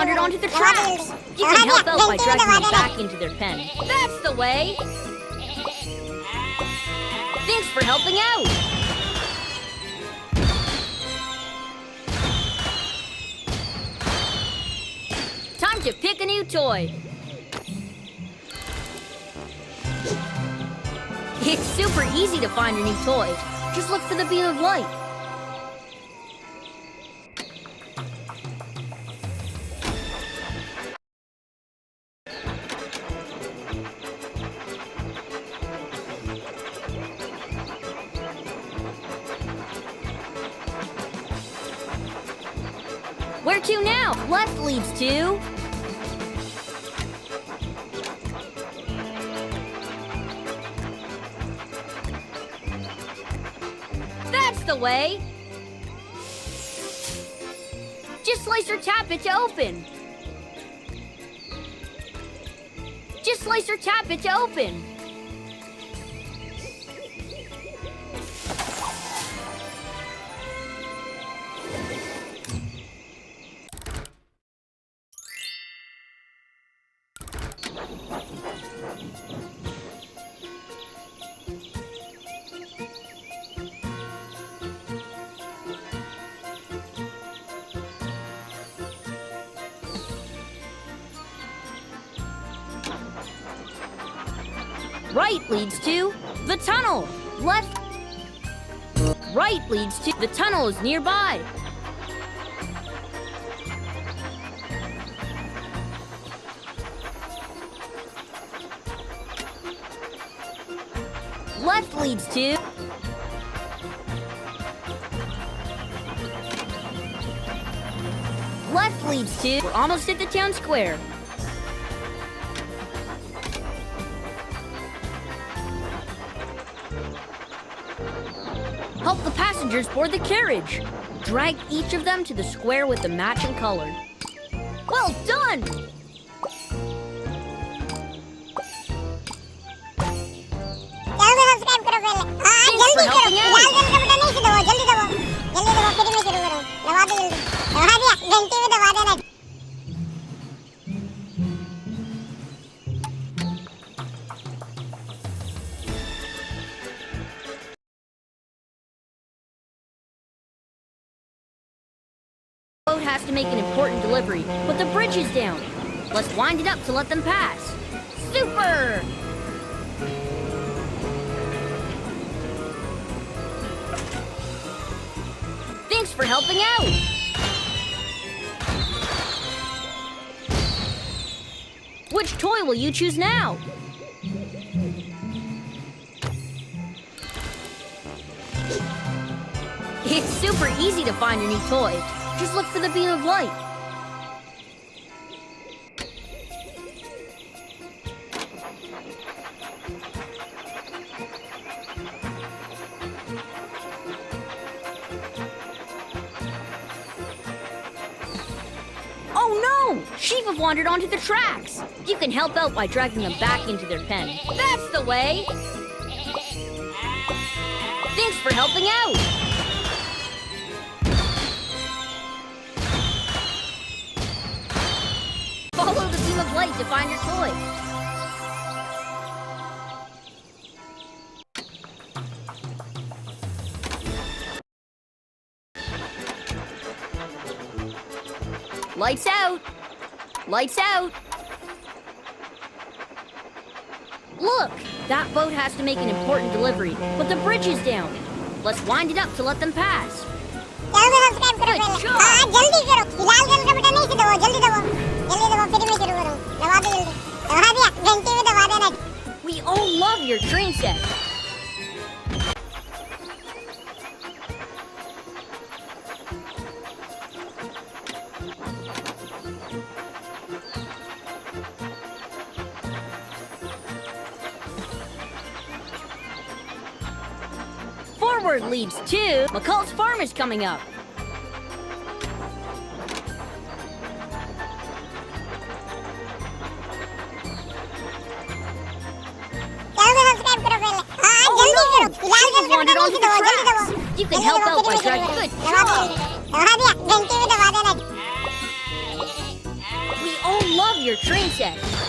wandered onto the tracks. You can help out by dragging them back into their pen. That's the way. Thanks for helping out. Time to pick a new toy. It's super easy to find your new toy. Just look for the beam of light. Where to now? Left leads to... That's the way! Just slice or tap it to open. Just slice or tap it to open. Right leads to the tunnel. Left. Right leads to the tunnel is nearby. Left leads to... Left leads to... We're almost at the town square. Help the passengers board the carriage. Drag each of them to the square with the matching color. Well done! Thanks for helping out. The boat has to make an important delivery, but the bridge is down. Let's wind it up to let them pass. Super! Thanks for helping out. Which toy will you choose now? It's super easy to find your new toy. Just look for the beam of light. Oh no! Sheep have wandered onto the tracks. You can help out by dragging them back into their pen. That's the way. Thanks for helping out. Follow the beam of light to find your toy. Lights out! Lights out! Look! That boat has to make an important delivery, but the bridge is down. Let's wind it up to let them pass. Good job! We all love your train set. Forward leads to... McCall's farm is coming up. Wandered onto the tracks. You can help out by dragging. Good job. your train set.